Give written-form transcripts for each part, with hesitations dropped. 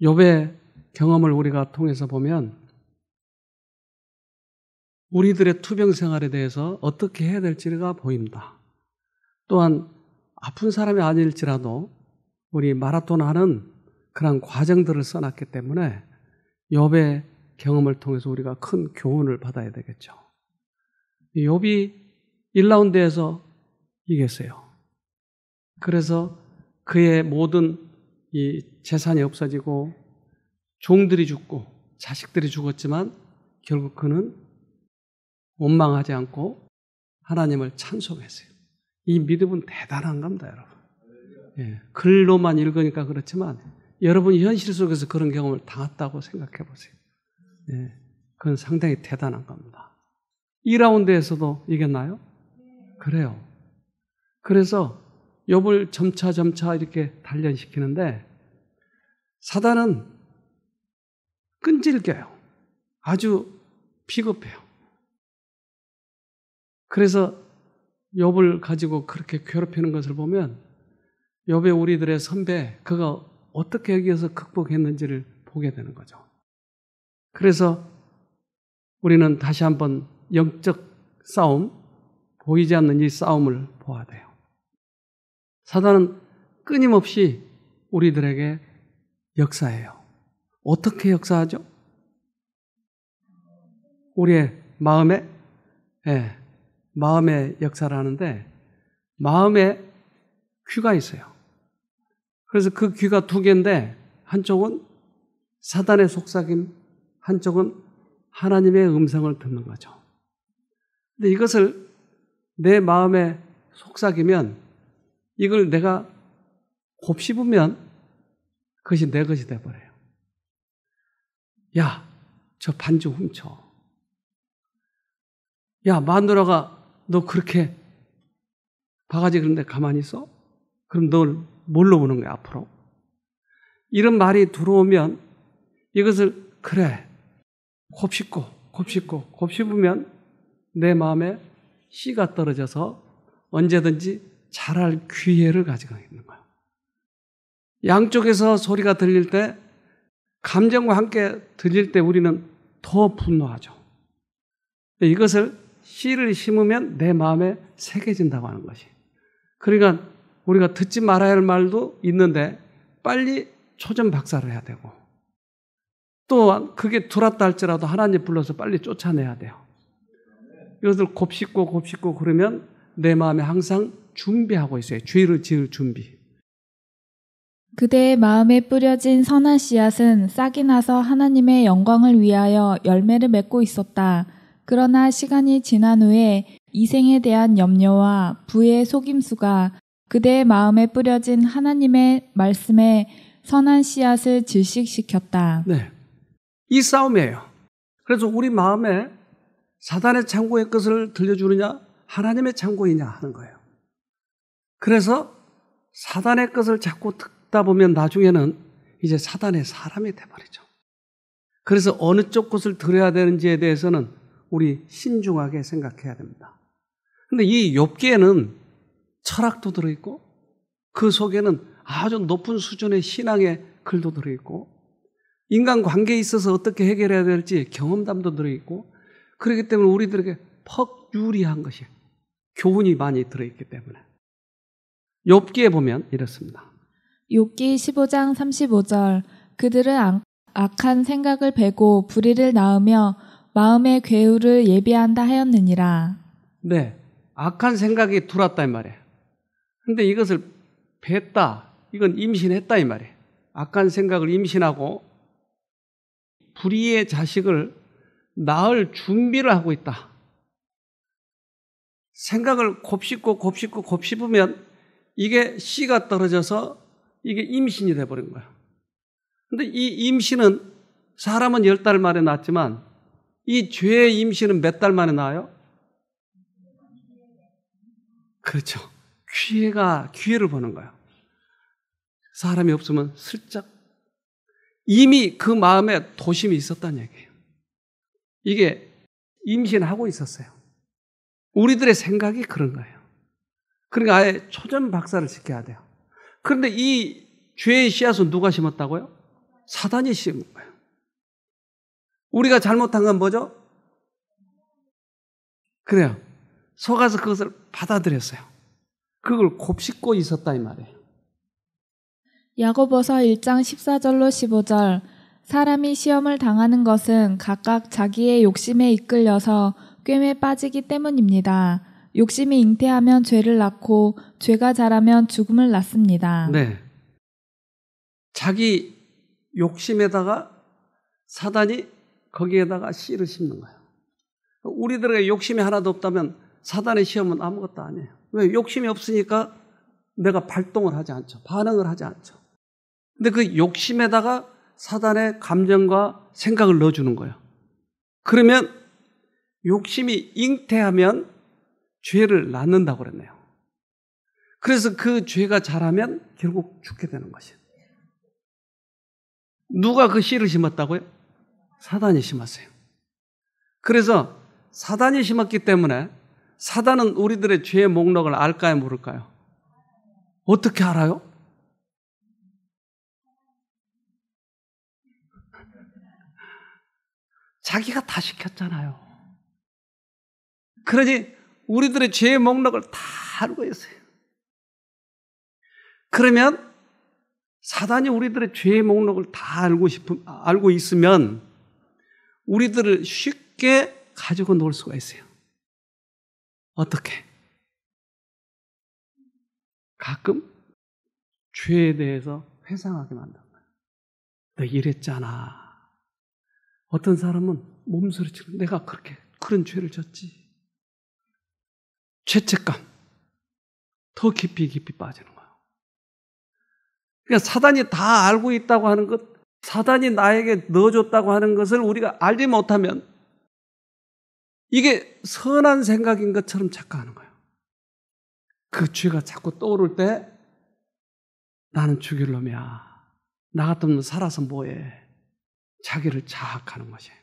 욥의 경험을 우리가 통해서 보면 우리들의 투병 생활에 대해서 어떻게 해야 될지가 보입니다. 또한 아픈 사람이 아닐지라도 우리 마라톤 하는 그런 과정들을 써놨기 때문에 욥의 경험을 통해서 우리가 큰 교훈을 받아야 되겠죠. 욥이 1라운드에서 이겼어요. 그래서 그의 모든 이 재산이 없어지고 종들이 죽고 자식들이 죽었지만 결국 그는 원망하지 않고 하나님을 찬송했어요. 이 믿음은 대단한 겁니다, 여러분. 예, 글로만 읽으니까 그렇지만 여러분이 현실 속에서 그런 경험을 당했다고 생각해 보세요. 예, 그건 상당히 대단한 겁니다. 2라운드에서도 이겼나요? 그래요. 그래서 욥을 점차 이렇게 단련시키는데 사단은 끈질겨요. 아주 비겁해요. 그래서 욥을 가지고 그렇게 괴롭히는 것을 보면 욥의 우리들의 선배 그가 어떻게 여기에서 극복했는지를 보게 되는 거죠. 그래서 우리는 다시 한번 영적 싸움, 보이지 않는 이 싸움을 보아야 돼요. 사단은 끊임없이 우리들에게 역사해요. 어떻게 역사하죠? 우리의 마음에 역사를 하는데 마음에 귀가 있어요. 그래서 그 귀가 두 개인데 한쪽은 사단의 속삭임, 한쪽은 하나님의 음성을 듣는 거죠. 근데 이것을 내 마음에 속삭이면 이걸 내가 곱씹으면 그것이 내 것이 돼버려요. 야, 저 반지 훔쳐. 야, 마누라가 너 그렇게 바가지 그런데 가만히 있어? 그럼 널 뭘로 보는 거야, 앞으로? 이런 말이 들어오면 이것을 그래, 곱씹으면 내 마음에 씨가 떨어져서 언제든지 자랄 기회를 가지고 있는 거예요. 양쪽에서 소리가 들릴 때 감정과 함께 들릴 때 우리는 더 분노하죠. 이것을 씨를 심으면 내 마음에 새겨진다고 하는 것이. 그러니까 우리가 듣지 말아야 할 말도 있는데 빨리 초전박살을 해야 되고 또 그게 들었다 할지라도 하나님 불러서 빨리 쫓아내야 돼요. 이것을 곱씹고 그러면 내 마음에 항상 준비하고 있어요. 죄를 지을 준비. 그대의 마음에 뿌려진 선한 씨앗은 싹이 나서 하나님의 영광을 위하여 열매를 맺고 있었다. 그러나 시간이 지난 후에 이생에 대한 염려와 부의 속임수가 그대의 마음에 뿌려진 하나님의 말씀에 선한 씨앗을 질식시켰다. 네, 이 싸움이에요. 그래서 우리 마음에 사단의 창고의 것을 들려주느냐 하나님의 창고이냐 하는 거예요. 그래서 사단의 것을 자꾸 듣다 보면 나중에는 이제 사단의 사람이 돼버리죠. 그래서 어느 쪽 것을 들어야 되는지에 대해서는 우리 신중하게 생각해야 됩니다. 근데 이 욥기에는 철학도 들어있고 그 속에는 아주 높은 수준의 신앙의 글도 들어있고 인간관계에 있어서 어떻게 해결해야 될지 경험담도 들어있고 그렇기 때문에 우리들에게 퍽 유리한 것이 교훈이 많이 들어있기 때문에 욥기에 보면 이렇습니다. 욥기 15장 35절 그들은 악한 생각을 베고 불의를 낳으며 마음의 괴우를 예비한다 하였느니라. 네, 악한 생각이 들어왔다 이 말이에요. 근데 이것을 뱄다, 이건 임신했다 이 말이에요. 악한 생각을 임신하고 불의의 자식을 낳을 준비를 하고 있다. 생각을 곱씹으면 이게 씨가 떨어져서 이게 임신이 돼버린 거예요. 근데 이 임신은 사람은 10달 만에 낳지만 이 죄의 임신은 몇 달 만에 나와요? 그렇죠. 기회를 보는 거예요. 사람이 없으면 슬쩍 이미 그 마음에 도심이 있었다는 얘기예요. 이게 임신하고 있었어요. 우리들의 생각이 그런 거예요. 그러니까 아예 초전박살을 시켜야 돼요. 그런데 이 죄의 씨앗은 누가 심었다고요? 사단이 씌운 거예요. 우리가 잘못한 건 뭐죠? 그래요. 속아서 그것을 받아들였어요. 그걸 곱씹고 있었다 이 말이에요. 야고보서 1장 14절로 15절 사람이 시험을 당하는 것은 각각 자기의 욕심에 이끌려서 꿰매 빠지기 때문입니다. 욕심이 잉태하면 죄를 낳고 죄가 자라면 죽음을 낳습니다. 네. 자기 욕심에다가 사단이 거기에다가 씨를 심는 거예요. 우리들에게 욕심이 하나도 없다면 사단의 시험은 아무것도 아니에요. 왜? 욕심이 없으니까 내가 발동을 하지 않죠. 반응을 하지 않죠. 근데 그 욕심에다가 사단의 감정과 생각을 넣어주는 거예요. 그러면 욕심이 잉태하면 죄를 낳는다고 그랬네요. 그래서 그 죄가 자라면 결국 죽게 되는 것이에요. 누가 그 씨를 심었다고요? 사단이 심었어요. 그래서 사단이 심었기 때문에 사단은 우리들의 죄의 목록을 알까요, 모를까요? 어떻게 알아요? 자기가 다 시켰잖아요. 그러니 우리들의 죄의 목록을 다 알고 있어요. 그러면 사단이 우리들의 죄의 목록을 다 알고 있으면 우리들을 쉽게 가지고 놀 수가 있어요. 어떻게? 가끔 죄에 대해서 회상하게 만드는 거예요. 너 이랬잖아. 어떤 사람은 몸서리치고 내가 그런 죄를 졌지. 죄책감. 더 깊이 빠지는 거예요. 그러니까 사단이 다 알고 있다고 하는 것, 사단이 나에게 넣어줬다고 하는 것을 우리가 알지 못하면 이게 선한 생각인 것처럼 착각하는 거예요. 그 죄가 자꾸 떠오를 때 나는 죽일 놈이야. 나 같으면 살아서 뭐해. 자기를 자학하는 것이에요.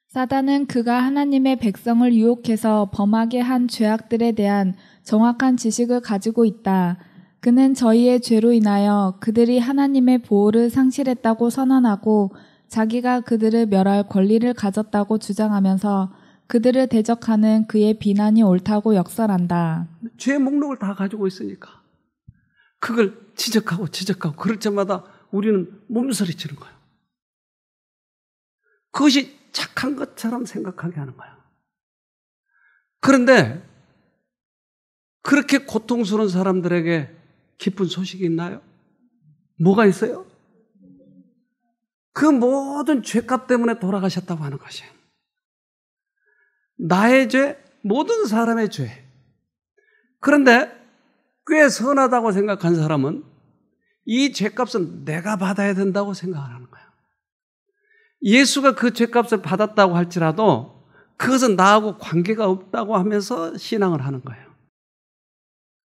사단은 그가 하나님의 백성을 유혹해서 범하게 한 죄악들에 대한 정확한 지식을 가지고 있다. 그는 저희의 죄로 인하여 그들이 하나님의 보호를 상실했다고 선언하고 자기가 그들을 멸할 권리를 가졌다고 주장하면서 그들을 대적하는 그의 비난이 옳다고 역설한다. 죄의 목록을 다 가지고 있으니까 그걸 지적하고 그럴 때마다 우리는 몸서리치는 거예요. 그것이 착한 것처럼 생각하게 하는 거예요. 그런데 그렇게 고통스러운 사람들에게 기쁜 소식이 있나요? 뭐가 있어요? 그 모든 죄값 때문에 돌아가셨다고 하는 것이에요. 나의 죄, 모든 사람의 죄. 그런데 꽤 선하다고 생각한 사람은 이 죄값은 내가 받아야 된다고 생각하는 거예요. 예수가 그 죄값을 받았다고 할지라도 그것은 나하고 관계가 없다고 하면서 신앙을 하는 거예요.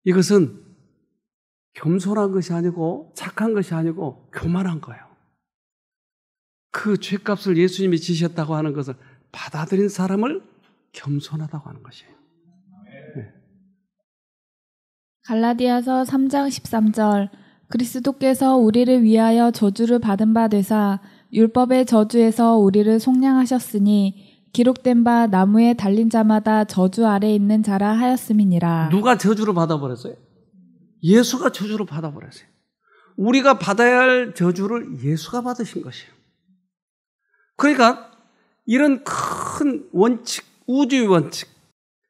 이것은 겸손한 것이 아니고 착한 것이 아니고 교만한 거예요. 그 죄값을 예수님이 지셨다고 하는 것을 받아들인 사람을 겸손하다고 하는 것이에요. 네. 갈라디아서 3장 13절 그리스도께서 우리를 위하여 저주를 받은 바 되사 율법의 저주에서 우리를 속량하셨으니 기록된 바 나무에 달린 자마다 저주 아래 있는 자라 하였음이니라. 누가 저주를 받아버렸어요? 예수가 저주를 받아버렸어요. 우리가 받아야 할 저주를 예수가 받으신 것이에요. 그러니까 이런 큰 원칙, 우주의 원칙,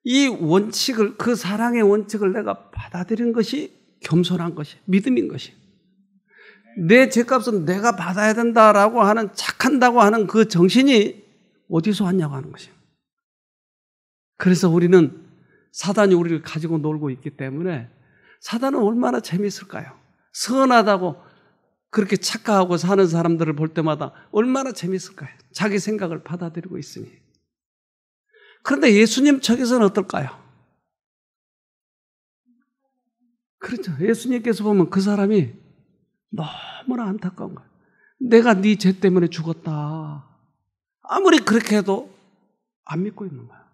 이 원칙을, 그 사랑의 원칙을 내가 받아들인 것이 겸손한 것이, 믿음인 것이. 내 죄값은 내가 받아야 된다라고 하는, 착한다고 하는 그 정신이 어디서 왔냐고 하는 것이에요. 그래서 우리는 사단이 우리를 가지고 놀고 있기 때문에 사단은 얼마나 재미있을까요? 선하다고 그렇게 착각하고 사는 사람들을 볼 때마다 얼마나 재미있을까요? 자기 생각을 받아들이고 있으니. 그런데 예수님 측에서는 어떨까요? 그렇죠. 예수님께서 보면 그 사람이 너무나 안타까운 거예요. 내가 네 죄 때문에 죽었다. 아무리 그렇게 해도 안 믿고 있는 거야.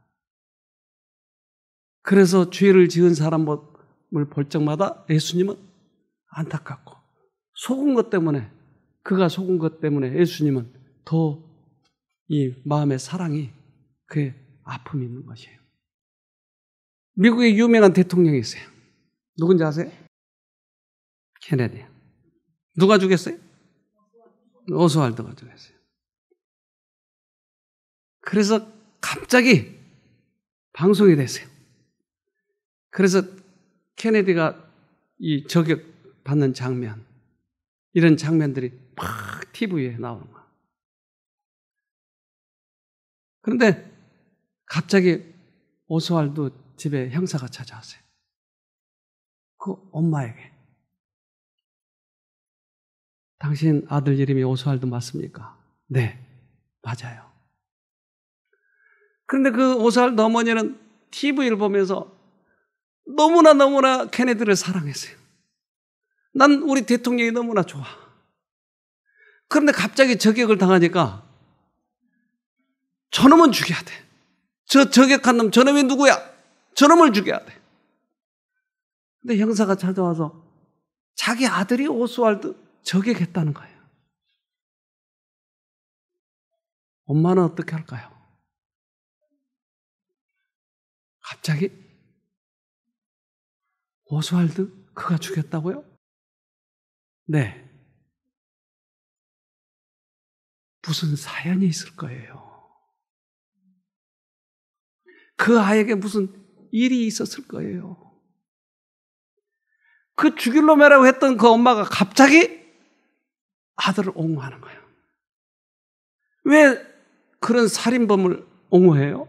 그래서 죄를 지은 사람을 볼 적마다 예수님은 안타깝고 속은 것 때문에, 그가 속은 것 때문에 예수님은 더 이 마음의 사랑이 그의 아픔이 있는 것이에요. 미국의 유명한 대통령이 있어요. 누군지 아세요? 케네디. 누가 죽였어요? 오스왈드가 죽였어요. 그래서 갑자기 방송이 됐어요. 그래서 케네디가 이 저격받는 장면, 이런 장면들이 막 TV에 나오는 거야. 그런데 갑자기 오스왈드 집에 형사가 찾아왔어요. 그 엄마에게. 당신 아들 이름이 오스왈드 맞습니까? 네, 맞아요. 그런데 그 오스왈드 어머니는 TV를 보면서 너무나 케네디를 사랑했어요. 난 우리 대통령이 너무나 좋아. 그런데 갑자기 저격을 당하니까 저놈은 죽여야 돼. 저 저격한 놈, 저놈이 누구야? 저놈을 죽여야 돼. 근데 형사가 찾아와서 자기 아들이 오스왈드 저격했다는 거예요. 엄마는 어떻게 할까요? 갑자기 오스왈드 그가 죽였다고요? 네. 무슨 사연이 있을 거예요. 그 아이에게 무슨 일이 있었을 거예요. 그 죽일 놈이라고 했던 그 엄마가 갑자기 아들을 옹호하는 거예요. 왜 그런 살인범을 옹호해요?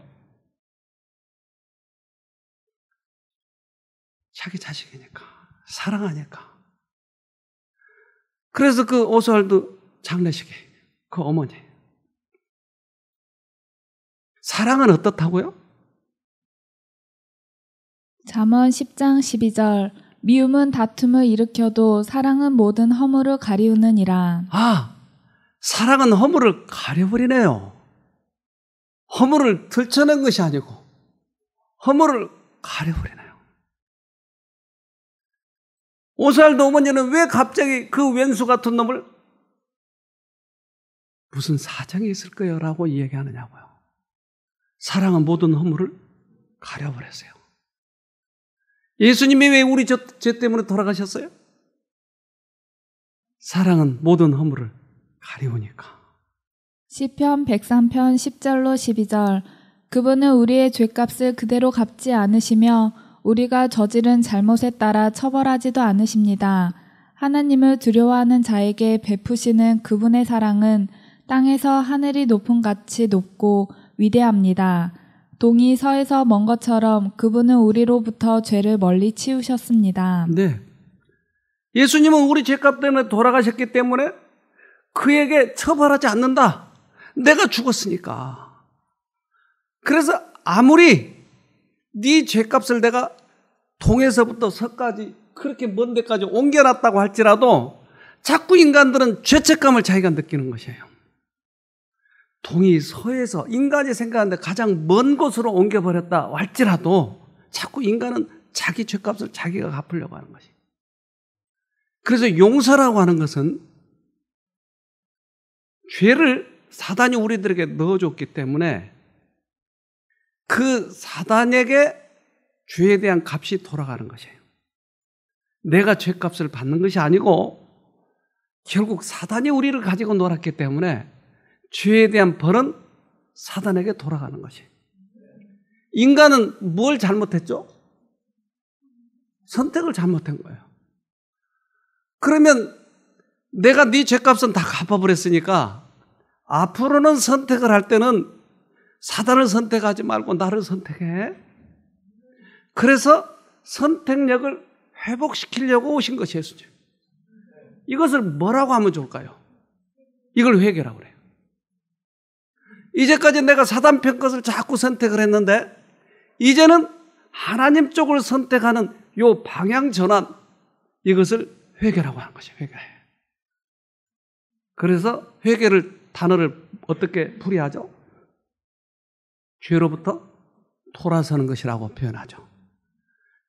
자기 자식이니까, 사랑하니까. 그래서 그 오스왈드 장례식에 그 어머니, 사랑은 어떻다고요? 잠언 10장 12절 미움은 다툼을 일으켜도 사랑은 모든 허물을 가리우느니라. 아, 사랑은 허물을 가려버리네요. 허물을 들춰낸 것이 아니고 허물을 가려버리네요. 오스왈드 어머니는 왜 갑자기 그 왼수 같은 놈을 무슨 사정이 있을 거예요 라고 이야기하느냐고요. 사랑은 모든 허물을 가려버렸어요. 예수님이 왜 우리 죄 때문에 돌아가셨어요? 사랑은 모든 허물을 가리우니까. 시편 103편 10절로 12절 그분은 우리의 죄값을 그대로 갚지 않으시며 우리가 저지른 잘못에 따라 처벌하지도 않으십니다. 하나님을 두려워하는 자에게 베푸시는 그분의 사랑은 땅에서 하늘이 높은 같이 높고 위대합니다. 동이 서에서 먼 것처럼 그분은 우리로부터 죄를 멀리 치우셨습니다. 네. 예수님은 우리 죄값 때문에 돌아가셨기 때문에 그에게 처벌하지 않는다. 내가 죽었으니까. 그래서 아무리 네 죄값을 내가 동에서부터 서까지 그렇게 먼 데까지 옮겨놨다고 할지라도 자꾸 인간들은 죄책감을 자기가 느끼는 것이에요. 동이 서에서 인간이 생각하는데 가장 먼 곳으로 옮겨버렸다 할지라도 자꾸 인간은 자기 죄값을 자기가 갚으려고 하는 것이에요. 그래서 용서라고 하는 것은 죄를 사단이 우리들에게 넣어줬기 때문에 그 사단에게 죄에 대한 값이 돌아가는 것이에요. 내가 죄값을 받는 것이 아니고 결국 사단이 우리를 가지고 놀았기 때문에 죄에 대한 벌은 사단에게 돌아가는 것이에요. 인간은 뭘 잘못했죠? 선택을 잘못한 거예요. 그러면 내가 네 죄값은 다 갚아버렸으니까 앞으로는 선택을 할 때는 사단을 선택하지 말고 나를 선택해. 그래서 선택력을 회복시키려고 오신 것이 예수님. 이것을 뭐라고 하면 좋을까요? 이걸 회개라고 그래요. 이제까지 내가 사단 편 것을 자꾸 선택을 했는데 이제는 하나님 쪽을 선택하는 요 방향 전환, 이것을 회개라고 하는 것이에요. 회개. 그래서 회개를 단어를 어떻게 풀이하죠? 죄로부터 돌아서는 것이라고 표현하죠.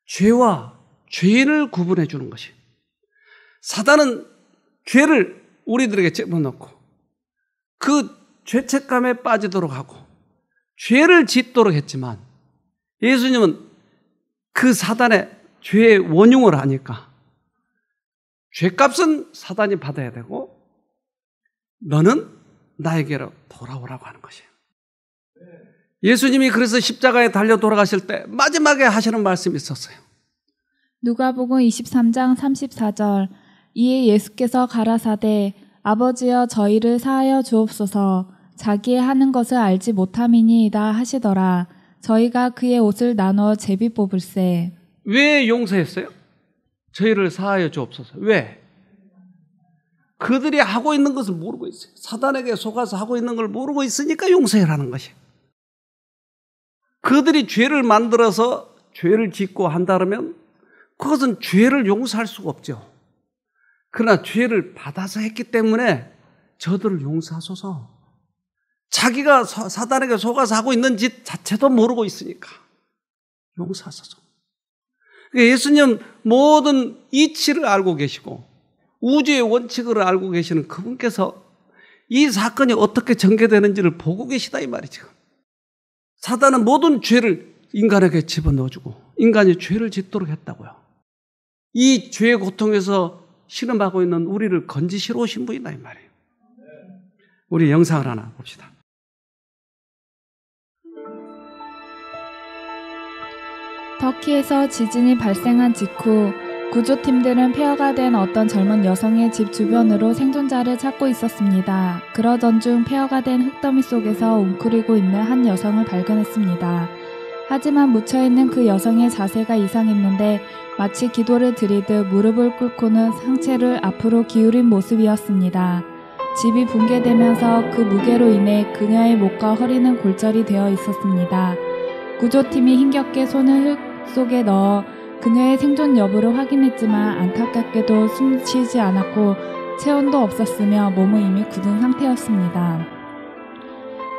죄와 죄인을 구분해 주는 것이. 사단은 죄를 우리들에게 집어넣고 그 죄책감에 빠지도록 하고 죄를 짓도록 했지만 예수님은 그 사단의 죄의 원흉을 하니까 죄값은 사단이 받아야 되고 너는 나에게로 돌아오라고 하는 것이에요. 예수님이 그래서 십자가에 달려 돌아가실 때 마지막에 하시는 말씀이 있었어요. 누가복음 23장 34절. 이에 예수께서 가라사대 아버지여 저희를 사하여 주옵소서. 자기의 하는 것을 알지 못함이니이다 하시더라. 저희가 그의 옷을 나눠 제비 뽑을세. 왜 용서했어요? 저희를 사하여 주옵소서. 왜? 그들이 하고 있는 것을 모르고 있어요. 사단에게 속아서 하고 있는 걸 모르고 있으니까 용서해라는 것이에요. 그들이 죄를 만들어서 죄를 짓고 한다면 그것은 죄를 용서할 수가 없죠. 그러나 죄를 받아서 했기 때문에 저들을 용서하소서. 자기가 사단에게 속아서 하고 있는 짓 자체도 모르고 있으니까 용서하소서. 예수님 모든 이치를 알고 계시고 우주의 원칙을 알고 계시는 그분께서 이 사건이 어떻게 전개되는지를 보고 계시다 이 말이죠. 사단은 모든 죄를 인간에게 집어넣어주고 인간이 죄를 짓도록 했다고요. 이 죄의 고통에서 신음하고 있는 우리를 건지시러 오신 분이다 이 말이에요. 우리 영상을 하나 봅시다. 터키에서 지진이 발생한 직후 구조팀들은 폐허가 된 어떤 젊은 여성의 집 주변으로 생존자를 찾고 있었습니다. 그러던 중 폐허가 된 흙더미 속에서 웅크리고 있는 한 여성을 발견했습니다. 하지만 묻혀있는 그 여성의 자세가 이상했는데 마치 기도를 드리듯 무릎을 꿇고는 상체를 앞으로 기울인 모습이었습니다. 집이 붕괴되면서 그 무게로 인해 그녀의 목과 허리는 골절이 되어 있었습니다. 구조팀이 힘겹게 손을 흙 속에 넣어 그녀의 생존 여부를 확인했지만 안타깝게도 숨쉬지 않았고 체온도 없었으며 몸은 이미 굳은 상태였습니다.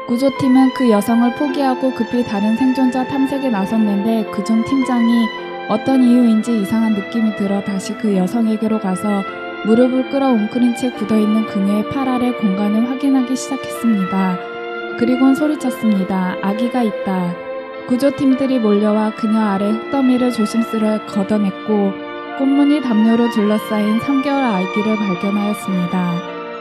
구조팀은 그 여성을 포기하고 급히 다른 생존자 탐색에 나섰는데 그중 팀장이 어떤 이유인지 이상한 느낌이 들어 다시 그 여성에게로 가서 무릎을 꿇어 웅크린 채 굳어있는 그녀의 팔 아래 공간을 확인하기 시작했습니다. 그리곤 소리쳤습니다. 아기가 있다. 구조팀들이 몰려와 그녀 아래 흙더미를 조심스레 걷어냈고 꽃무늬 담요로 둘러싸인 3개월 아기를 발견하였습니다.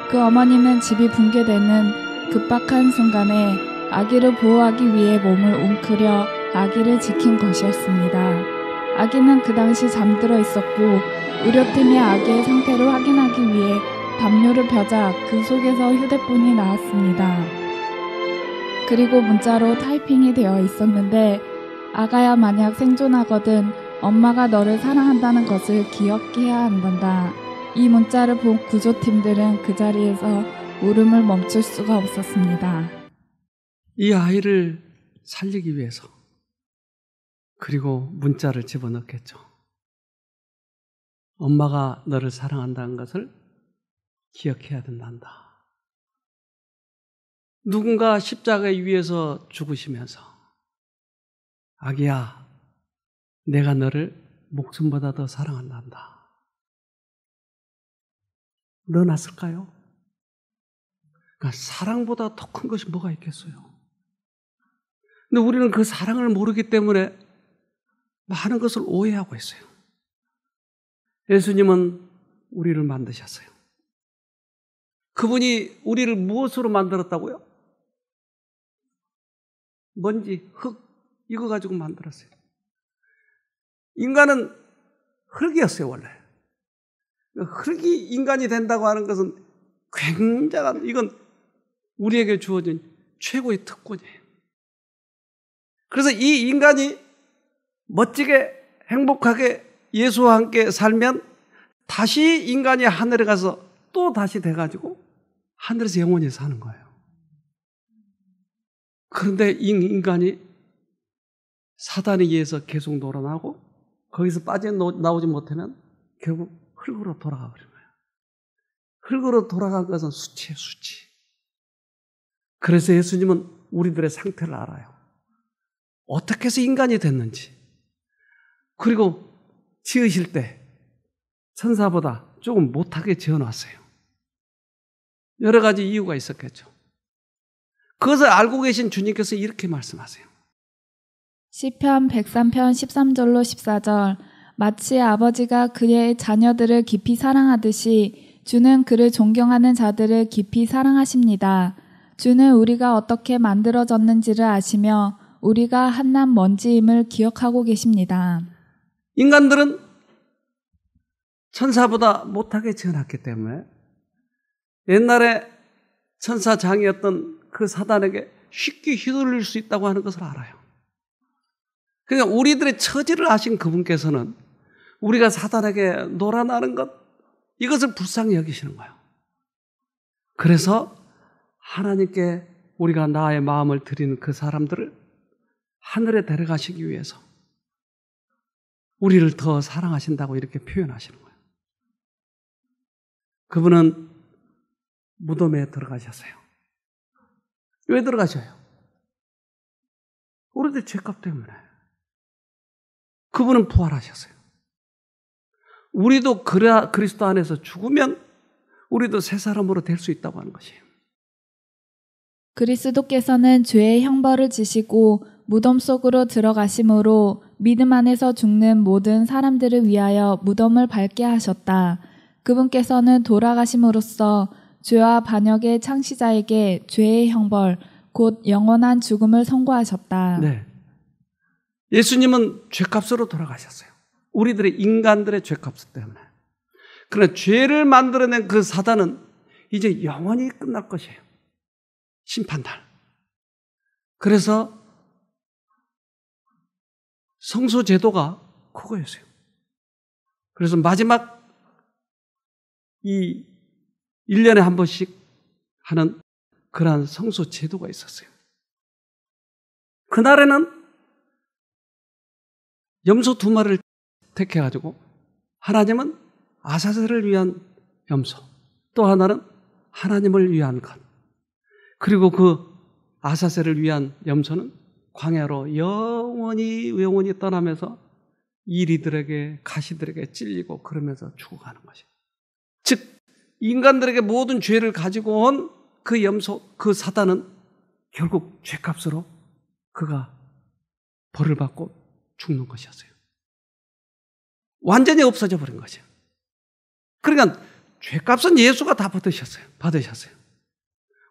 그 어머니는 집이 붕괴되는 급박한 순간에 아기를 보호하기 위해 몸을 웅크려 아기를 지킨 것이었습니다. 아기는 그 당시 잠들어 있었고 의료팀이 아기의 상태를 확인하기 위해 담요를 펴자 그 속에서 휴대폰이 나왔습니다. 그리고 문자로 타이핑이 되어 있었는데 아가야 만약 생존하거든 엄마가 너를 사랑한다는 것을 기억해야 한단다. 이 문자를 본 구조팀들은 그 자리에서 울음을 멈출 수가 없었습니다. 이 아이를 살리기 위해서 그리고 문자를 집어넣겠죠. 엄마가 너를 사랑한다는 것을 기억해야 된단다. 누군가 십자가 위에서 죽으시면서 아기야 내가 너를 목숨보다 더 사랑한단다. 넣어놨을까요? 그러니까 사랑보다 더 큰 것이 뭐가 있겠어요? 근데 우리는 그 사랑을 모르기 때문에 많은 것을 오해하고 있어요. 예수님은 우리를 만드셨어요. 그분이 우리를 무엇으로 만들었다고요? 먼지, 흙, 이거 가지고 만들었어요. 인간은 흙이었어요, 원래. 흙이 인간이 된다고 하는 것은 굉장한, 이건 우리에게 주어진 최고의 특권이에요. 그래서 이 인간이 멋지게 행복하게 예수와 함께 살면 다시 인간이 하늘에 가서 또 다시 돼가지고 하늘에서 영원히 사는 거예요. 그런데 이 인간이 사단에 의해서 계속 놀아나고 거기서 빠져나오지 못하면 결국 흙으로 돌아가 버린 거예요. 흙으로 돌아간 것은 수치예요, 수치. 그래서 예수님은 우리들의 상태를 알아요. 어떻게 해서 인간이 됐는지. 그리고 지으실 때 천사보다 조금 못하게 지어놨어요. 여러 가지 이유가 있었겠죠. 그것을 알고 계신 주님께서 이렇게 말씀하세요. 시편 103편 13절로 14절. 마치 아버지가 그의 자녀들을 깊이 사랑하듯이 주는 그를 존경하는 자들을 깊이 사랑하십니다. 주는 우리가 어떻게 만들어졌는지를 아시며 우리가 한낱 먼지임을 기억하고 계십니다. 인간들은 천사보다 못하게 지어놨기 때문에 옛날에 천사장이었던 그 사단에게 쉽게 휘둘릴 수 있다고 하는 것을 알아요. 그러니까 우리들의 처지를 아신 그분께서는 우리가 사단에게 놀아나는 것, 이것을 불쌍히 여기시는 거예요. 그래서 하나님께 우리가 나의 마음을 드리는 그 사람들을 하늘에 데려가시기 위해서 우리를 더 사랑하신다고 이렇게 표현하시는 거예요. 그분은 무덤에 들어가셨어요. 왜 들어가셔요? 우리들 죄값 때문에. 그분은 부활하셨어요. 우리도 그리스도 안에서 죽으면 우리도 새 사람으로 될 수 있다고 하는 것이에요. 그리스도께서는 죄의 형벌을 지시고 무덤 속으로 들어가심으로 믿음 안에서 죽는 모든 사람들을 위하여 무덤을 밝게 하셨다. 그분께서는 돌아가심으로써 죄와 반역의 창시자에게 죄의 형벌, 곧 영원한 죽음을 선고하셨다. 네. 예수님은 죄값으로 돌아가셨어요. 우리들의 인간들의 죄값 때문에. 그러나 죄를 만들어낸 그 사단은 이제 영원히 끝날 것이에요. 심판날. 그래서 성소 제도가 그거였어요. 그래서 마지막 이 1년에 한 번씩 하는 그러한 성소 제도가 있었어요. 그날에는 염소 2마리를 택해가지고 하나님은 아사셀을 위한 염소, 또 하나는 하나님을 위한 것, 그리고 그 아사셀을 위한 염소는 광야로 영원히 떠나면서 이리들에게 가시들에게 찔리고 그러면서 죽어가는 것이에요. 즉 인간들에게 모든 죄를 가지고 온 그 염소, 그 사단은 결국 죄값으로 그가 벌을 받고 죽는 것이었어요. 완전히 없어져 버린 거죠. 그러니까 죄값은 예수가 다 받으셨어요.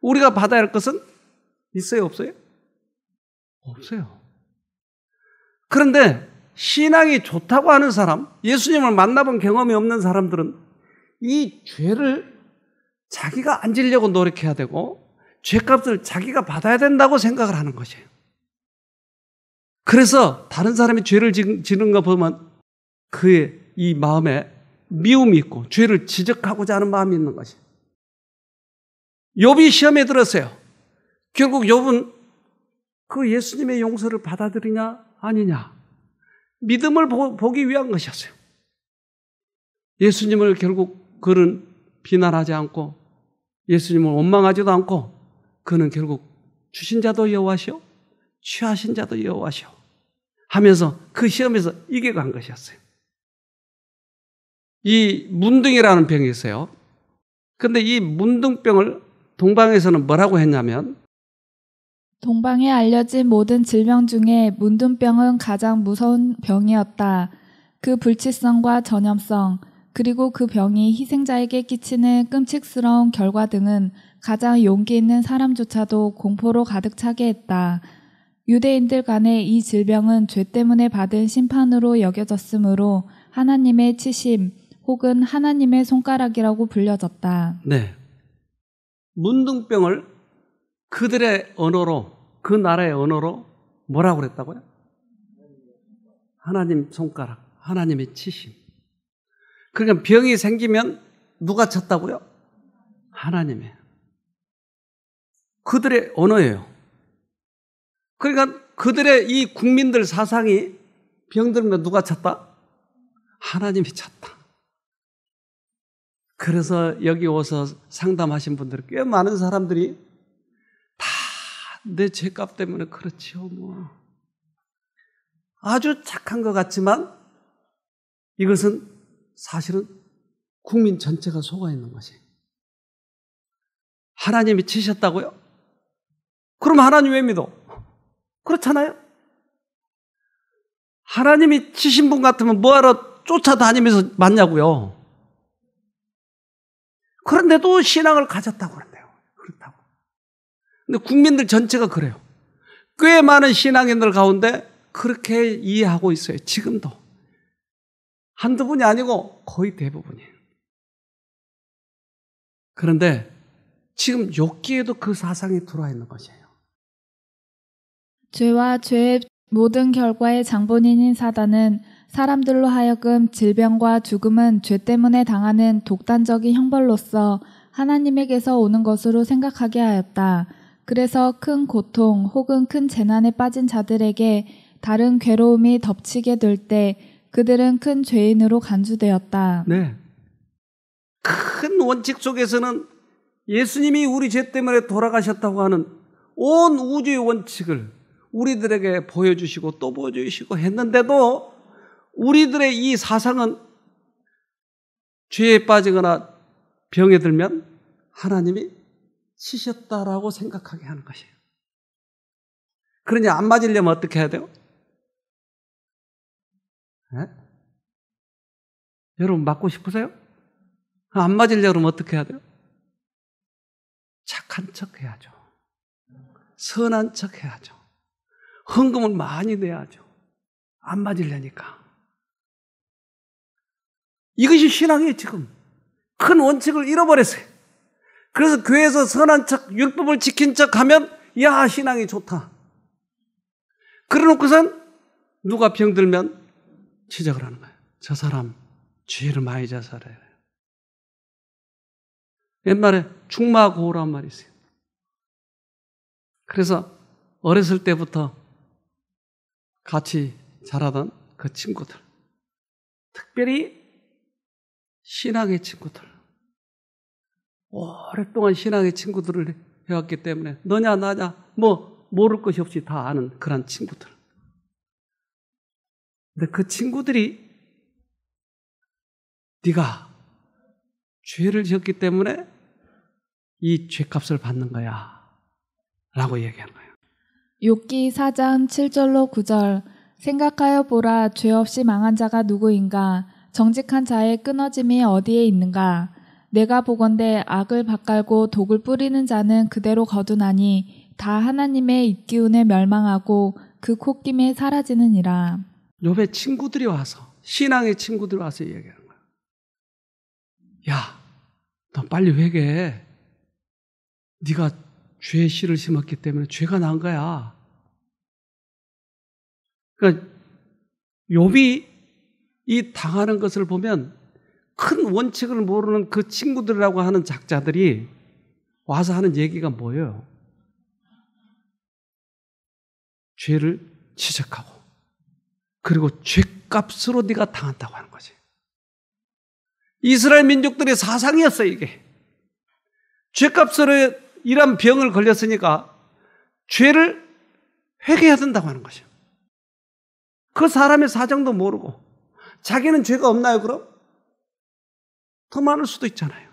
우리가 받아야 할 것은 있어요, 없어요? 없어요. 그런데 신앙이 좋다고 하는 사람, 예수님을 만나본 경험이 없는 사람들은 이 죄를 자기가 안 지려고 노력해야 되고 죄값을 자기가 받아야 된다고 생각을 하는 것이에요. 그래서 다른 사람이 죄를 지는 거 보면 그의 이 마음에 미움이 있고 죄를 지적하고자 하는 마음이 있는 것이에요. 욥이 시험에 들었어요. 결국 욥은 그 예수님의 용서를 받아들이냐 아니냐 믿음을 보기 위한 것이었어요. 예수님을 결국 그는 비난하지 않고 예수님을 원망하지도 않고 그는 결국 주신 자도 여호와시오 취하신 자도 여호와시오 하면서 그 시험에서 이겨간 것이었어요. 이 문둥이라는 병이 있어요. 그런데 이 문둥병을 동방에서는 뭐라고 했냐면 동방에 알려진 모든 질병 중에 문둥병은 가장 무서운 병이었다. 그 불치성과 전염성, 그리고 그 병이 희생자에게 끼치는 끔찍스러운 결과 등은 가장 용기 있는 사람조차도 공포로 가득 차게 했다. 유대인들 간에 이 질병은 죄 때문에 받은 심판으로 여겨졌으므로 하나님의 치심 혹은 하나님의 손가락이라고 불려졌다. 네, 문둥병을 그들의 언어로, 그 나라의 언어로 뭐라고 그랬다고요? 하나님 손가락, 하나님의 치심. 그러니까 병이 생기면 누가 쳤다고요? 하나님이에요. 그들의 언어예요. 그러니까 그들의 이 국민들 사상이 병들면 누가 쳤다? 하나님이 쳤다. 그래서 여기 와서 상담하신 분들이 꽤 많은 사람들이 다 내 죄값 때문에 그렇지요, 뭐. 아주 착한 것 같지만 이것은 사실은 국민 전체가 속아 있는 것이에요. 하나님이 치셨다고요? 그럼 하나님 왜 믿어? 그렇잖아요. 하나님이 치신 분 같으면 뭐하러 쫓아다니면서 맞냐고요. 그런데도 신앙을 가졌다고 그런대요. 그렇다고. 근데 국민들 전체가 그래요. 꽤 많은 신앙인들 가운데 그렇게 이해하고 있어요. 지금도. 한두 분이 아니고 거의 대부분이에요. 그런데 지금 욥기에도 그 사상이 들어와 있는 것이에요. 죄와 죄의 모든 결과의 장본인인 사단은 사람들로 하여금 질병과 죽음은 죄 때문에 당하는 독단적인 형벌로서 하나님에게서 오는 것으로 생각하게 하였다. 그래서 큰 고통 혹은 큰 재난에 빠진 자들에게 다른 괴로움이 덮치게 될 때 그들은 큰 죄인으로 간주되었다. 네. 큰 원칙 속에서는 예수님이 우리 죄 때문에 돌아가셨다고 하는 온 우주의 원칙을 우리들에게 보여주시고 또 보여주시고 했는데도 우리들의 이 사상은 죄에 빠지거나 병에 들면 하나님이 치셨다라고 생각하게 하는 것이에요. 그러니 안 맞으려면 어떻게 해야 돼요? 네? 여러분 맞고 싶으세요? 안 맞으려고 그러면 어떻게 해야 돼요? 착한 척 해야죠. 선한 척 해야죠. 헌금을 많이 내야죠. 안 맞으려니까. 이것이 신앙이에요, 지금. 큰 원칙을 잃어버렸어요. 그래서 교회에서 선한 척, 율법을 지킨 척 하면, 야, 신앙이 좋다. 그래 놓고선 누가 병들면 지적을 하는 거예요. 저 사람 죄를 많이 져서 그래요. 옛말에 충마고우란 말이 있어요. 그래서 어렸을 때부터 같이 자라던 그 친구들, 특별히 신앙의 친구들, 오랫동안 신앙의 친구들을 해왔기 때문에 너냐 나냐 뭐 모를 것이 없이 다 아는 그런 친구들. 근데 그 친구들이 네가 죄를 지었기 때문에 이 죄값을 받는 거야 라고 얘기하는 거예요. 욥기 4장 7절로 9절 생각하여 보라 죄 없이 망한 자가 누구인가 정직한 자의 끊어짐이 어디에 있는가 내가 보건대 악을 밭갈고 독을 뿌리는 자는 그대로 거두나니 다 하나님의 입기운에 멸망하고 그 콧김에 사라지느니라. 욥의 친구들이 와서 신앙의 친구들이 와서 얘기하는 거야. 야, 너 빨리 회개해. 네가 죄의 씨를 심었기 때문에 죄가 난 거야. 그러니까 욥이 이 당하는 것을 보면 큰 원칙을 모르는 그 친구들이라고 하는 작자들이 와서 하는 얘기가 뭐예요? 죄를 지적하고 그리고 죄값으로 네가 당한다고 하는 거지. 이스라엘 민족들의 사상이었어요, 이게. 죄값으로 이런 병을 걸렸으니까 죄를 회개해야 된다고 하는 것이요. 그 사람의 사정도 모르고 자기는 죄가 없나요, 그럼? 더 많을 수도 있잖아요.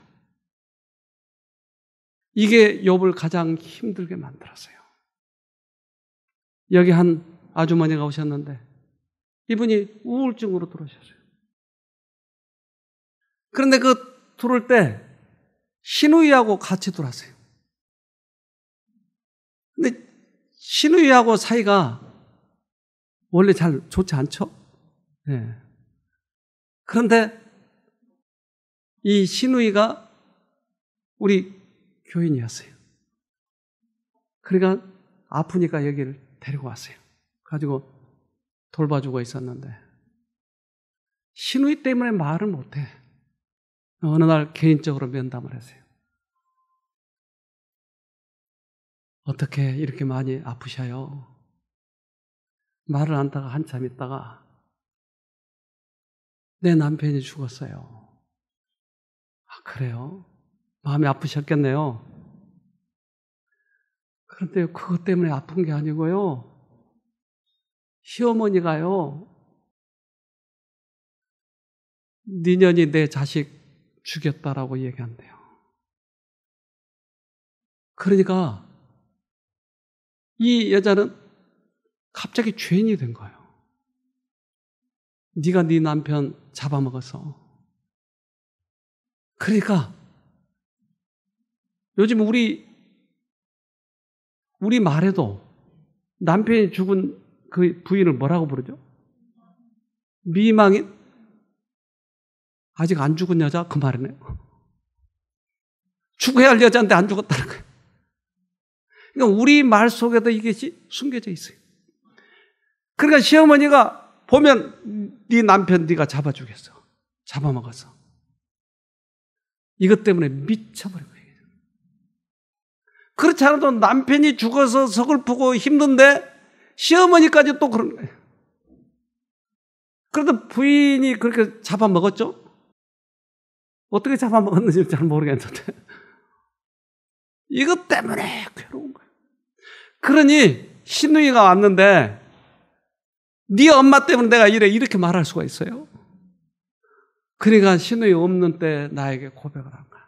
이게 욥을 가장 힘들게 만들었어요. 여기 한 아주머니가 오셨는데 이분이 우울증으로 들어오셨어요. 그런데 그 들어올 때 시누이하고 같이 들어왔어요. 근데 시누이하고 사이가 원래 잘 좋지 않죠? 네. 그런데 이 시누이가 우리 교인이었어요. 그러니까 아프니까 여기를 데리고 왔어요. 가지고 돌봐주고 있었는데 시누이 때문에 말을 못해. 어느 날 개인적으로 면담을 했어요. 어떻게 이렇게 많이 아프셔요? 말을 안 하다가 한참 있다가 내 남편이 죽었어요. 아, 그래요? 마음이 아프셨겠네요. 그런데 그것 때문에 아픈 게 아니고요. 시어머니가요. 니년이 내 자식 죽였다라고 얘기한대요. 그러니까 이 여자는 갑자기 죄인이 된 거예요. 네가 네 남편 잡아먹어서. 그러니까 요즘 우리 말에도 남편이 죽은 그 부인을 뭐라고 부르죠? 미망인? 아직 안 죽은 여자? 그 말이네요. 죽어야 할 여자인데 안 죽었다는 거예요. 그러니까 우리 말 속에도 이것이 숨겨져 있어요. 그러니까 시어머니가 보면 네 남편 네가 잡아 죽였어. 잡아먹었어. 이것 때문에 미쳐버린 거예요. 그렇지 않아도 남편이 죽어서 서글프고 힘든데 시어머니까지 또 그런 거예요. 그래도 부인이 그렇게 잡아먹었죠? 어떻게 잡아먹었는지 잘 모르겠는데 이것 때문에 괴로운 거예요. 그러니 시누이가 왔는데 네 엄마 때문에 내가 이렇게 말할 수가 있어요? 그러니까 시누이 없는 때 나에게 고백을 한 거야.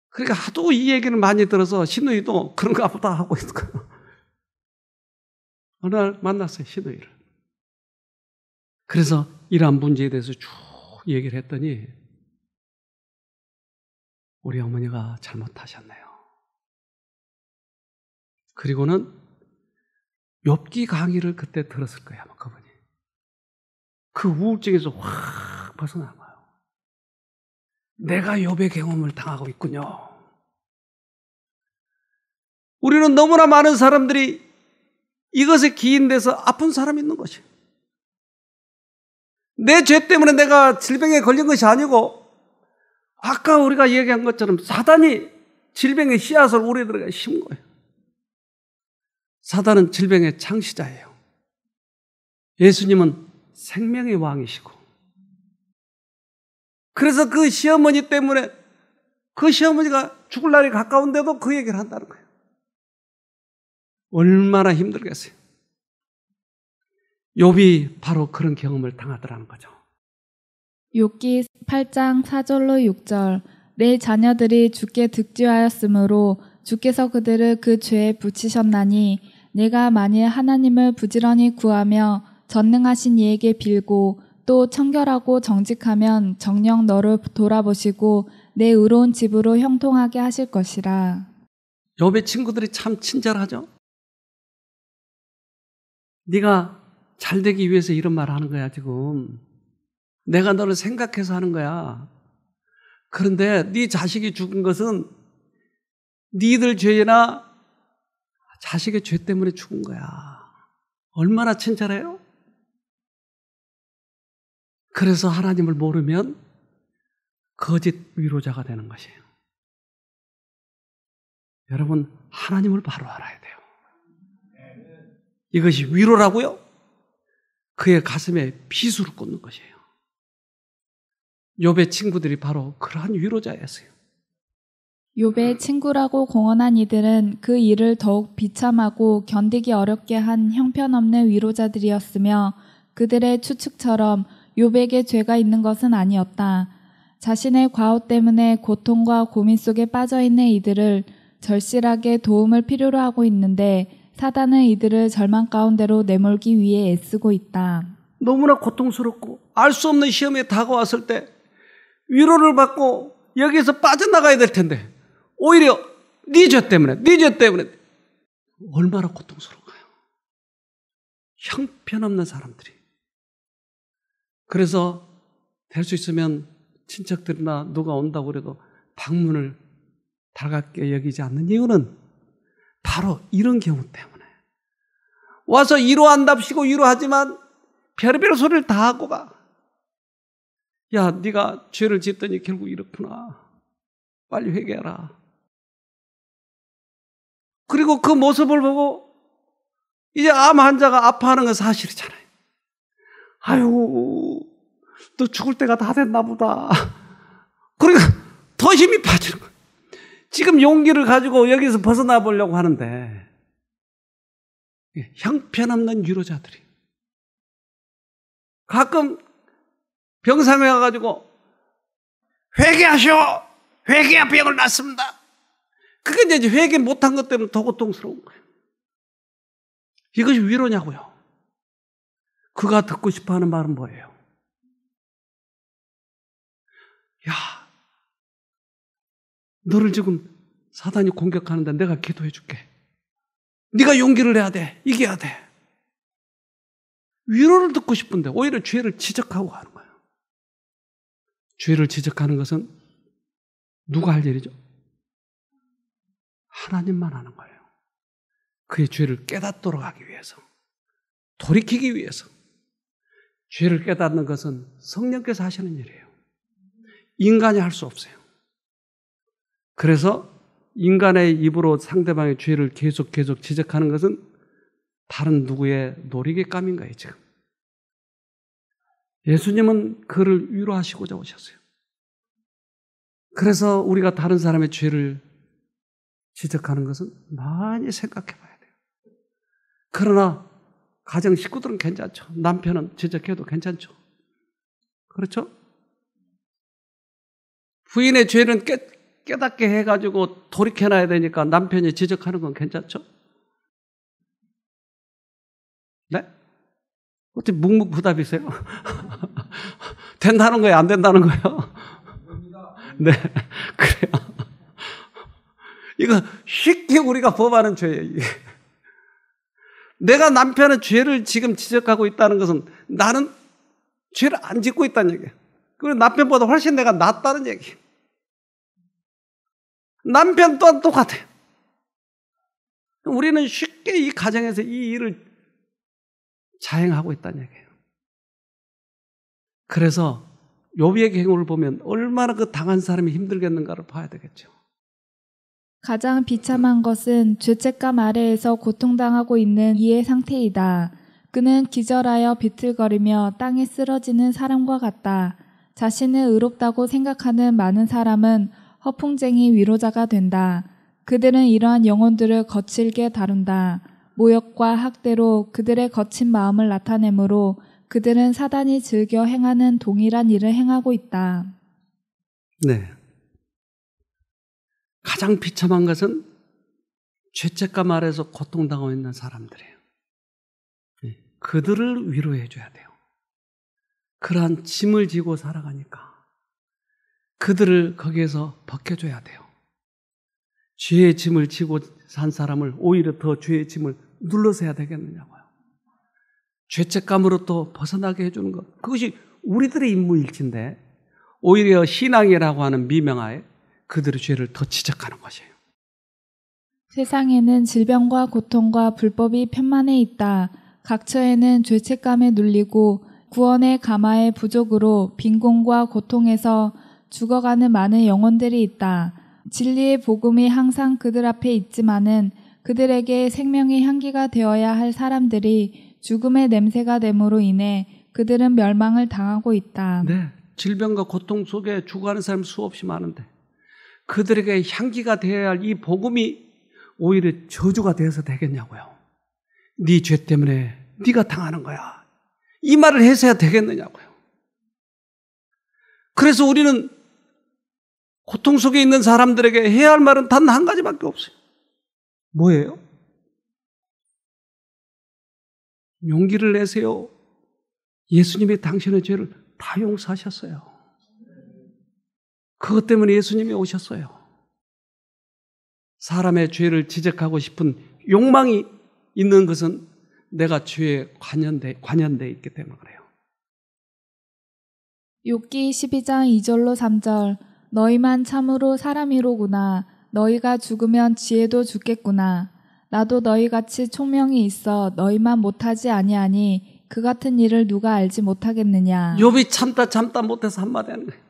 그러니까 하도 이 얘기를 많이 들어서 시누이도 그런가 보다 하고 있는 거예요. 어느 날 만났어요, 시누이를. 그래서 이러한 문제에 대해서 쭉 얘기를 했더니 우리 어머니가 잘못하셨네요. 그리고는 욥기 강의를 그때 들었을 거예요, 아마 그분이. 그 우울증에서 확 벗어난 거예요. 내가 욥의 경험을 당하고 있군요. 우리는 너무나 많은 사람들이 이것에 기인돼서 아픈 사람이 있는 것이에요. 내 죄 때문에 내가 질병에 걸린 것이 아니고 아까 우리가 얘기한 것처럼 사단이 질병의 씨앗을 우리들에게 심은 거예요. 사단은 질병의 창시자예요. 예수님은 생명의 왕이시고 그래서 그 시어머니 때문에 그 시어머니가 죽을 날이 가까운데도 그 얘기를 한다는 거예요. 얼마나 힘들겠어요. 욥이 바로 그런 경험을 당하더라는 거죠. 욥기 8장 4절로 6절 내 자녀들이 주께 득죄하였으므로 주께서 그들을 그 죄에 붙이셨나니 내가 만일 하나님을 부지런히 구하며 전능하신 이에게 빌고 또 청결하고 정직하면 정녕 너를 돌아보시고 내 의로운 집으로 형통하게 하실 것이라. 욥의 친구들이 참 친절하죠. 네가 잘 되기 위해서 이런 말을 하는 거야 지금. 내가 너를 생각해서 하는 거야. 그런데 네 자식이 죽은 것은 네들 죄나 자식의 죄 때문에 죽은 거야. 얼마나 친절해요? 그래서 하나님을 모르면 거짓 위로자가 되는 것이에요. 여러분, 하나님을 바로 알아야 돼요. 이것이 위로라고요? 그의 가슴에 비수를 꽂는 것이에요. 욥의 친구들이 바로 그러한 위로자였어요. 욥의 친구라고 공언한 이들은 그 일을 더욱 비참하고 견디기 어렵게 한 형편없는 위로자들이었으며 그들의 추측처럼 욥에게 죄가 있는 것은 아니었다. 자신의 과오 때문에 고통과 고민 속에 빠져있는 이들을 절실하게 도움을 필요로 하고 있는데 사단은 이들을 절망 가운데로 내몰기 위해 애쓰고 있다. 너무나 고통스럽고 알 수 없는 시험에 다가왔을 때 위로를 받고 여기에서 빠져나가야 될 텐데 오히려 네 죄 때문에 얼마나 고통스러운가요? 형편없는 사람들이. 그래서 될 수 있으면 친척들이나 누가 온다고 그래도 방문을 달갑게 여기지 않는 이유는 바로 이런 경우 때문에. 와서 위로한답시고 위로하지만 별의별 소리를 다 하고 가. 야, 네가 죄를 짓더니 결국 이렇구나. 빨리 회개하라. 그리고 그 모습을 보고 이제 암 환자가 아파하는 건 사실이잖아요. 아유, 너 죽을 때가 다 됐나 보다. 그러니까 더 힘이 빠지는 거예요. 지금 용기를 가지고 여기서 벗어나 보려고 하는데 형편없는 위로자들이 가끔 병상에 와가지고 회개하시오! 회개야 병을 낳습니다. 그게 이제 회개 못한 것 때문에 더 고통스러운 거예요. 이것이 위로냐고요. 그가 듣고 싶어하는 말은 뭐예요? 야, 너를 지금 사단이 공격하는데 내가 기도해 줄게. 네가 용기를 내야 돼. 이겨야 돼. 위로를 듣고 싶은데 오히려 죄를 지적하고 가는 거예요. 죄를 지적하는 것은 누가 할 일이죠? 하나님만 하는 거예요. 그의 죄를 깨닫도록 하기 위해서, 돌이키기 위해서. 죄를 깨닫는 것은 성령께서 하시는 일이에요. 인간이 할 수 없어요. 그래서 인간의 입으로 상대방의 죄를 계속 지적하는 것은 다른 누구의 놀이개감인 거예요, 지금. 예수님은 그를 위로하시고자 오셨어요. 그래서 우리가 다른 사람의 죄를 지적하는 것은 많이 생각해 봐야 돼요. 그러나 가정 식구들은 괜찮죠. 남편은 지적해도 괜찮죠. 그렇죠? 부인의 죄는 깨닫게 해가지고 돌이켜놔야 되니까 남편이 지적하는 건 괜찮죠? 네? 어떻게 묵묵부답이세요? 된다는 거예요? 안 된다는 거예요? 네, 그래요. 이거 쉽게 우리가 범하는 죄예요, 이게. 내가 남편의 죄를 지금 지적하고 있다는 것은 나는 죄를 안 짓고 있다는 얘기예요. 그리고 남편보다 훨씬 내가 낫다는 얘기예요. 남편 또한 똑같아요. 우리는 쉽게 이 가정에서 이 일을 자행하고 있다는 얘기예요. 그래서 욥의 경우를 보면 얼마나 그 당한 사람이 힘들겠는가를 봐야 되겠죠. 가장 비참한 것은 죄책감 아래에서 고통당하고 있는 이의 상태이다. 그는 기절하여 비틀거리며 땅에 쓰러지는 사람과 같다. 자신을 의롭다고 생각하는 많은 사람은 허풍쟁이 위로자가 된다. 그들은 이러한 영혼들을 거칠게 다룬다. 모욕과 학대로 그들의 거친 마음을 나타내므로 그들은 사단이 즐겨 행하는 동일한 일을 행하고 있다. 네. 가장 비참한 것은 죄책감 아래서 고통당하고 있는 사람들이에요. 그들을 위로해 줘야 돼요. 그러한 짐을 지고 살아가니까 그들을 거기에서 벗겨줘야 돼요. 죄의 짐을 지고 산 사람을 오히려 더 죄의 짐을 눌러서 해야 되겠느냐고요. 죄책감으로 또 벗어나게 해주는 것. 그것이 우리들의 임무일진데 오히려 신앙이라고 하는 미명하에 그들의 죄를 더 지적하는 것이에요. 세상에는 질병과 고통과 불법이 편만해 있다. 각처에는 죄책감에 눌리고 구원의 가마의 부족으로 빈곤과 고통에서 죽어가는 많은 영혼들이 있다. 진리의 복음이 항상 그들 앞에 있지만은 그들에게 생명의 향기가 되어야 할 사람들이 죽음의 냄새가 됨으로 인해 그들은 멸망을 당하고 있다. 네, 질병과 고통 속에 죽어가는 사람 수없이 많은데 그들에게 향기가 되어야 할 이 복음이 오히려 저주가 되어서 되겠냐고요. 네 죄 때문에 네가 당하는 거야. 이 말을 해서야 되겠느냐고요. 그래서 우리는 고통 속에 있는 사람들에게 해야 할 말은 단 한 가지밖에 없어요. 뭐예요? 용기를 내세요. 예수님이 당신의 죄를 다 용서하셨어요. 그것 때문에 예수님이 오셨어요. 사람의 죄를 지적하고 싶은 욕망이 있는 것은 내가 죄에 관연돼 있기 때문에 그래요. 욥기 12장 2절로 3절. 너희만 참으로 사람이로구나. 너희가 죽으면 지혜도 죽겠구나. 나도 너희같이 총명이 있어 너희만 못하지 아니하니 그 같은 일을 누가 알지 못하겠느냐. 욥이 참다 못해서 한마디 하는 거예요.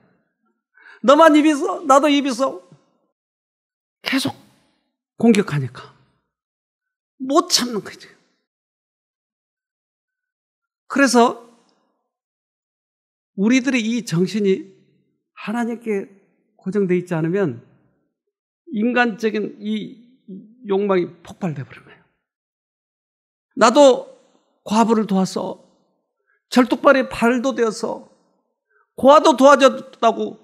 너만 입이 있어 나도 입이 있어. 계속 공격하니까 못 참는 거죠. 그래서 우리들의 이 정신이 하나님께 고정되어 있지 않으면 인간적인 이 욕망이 폭발되어 버린 거예요. 나도 과부를 도왔어. 절뚝발에 발도 되었어. 고아도 도와줬다고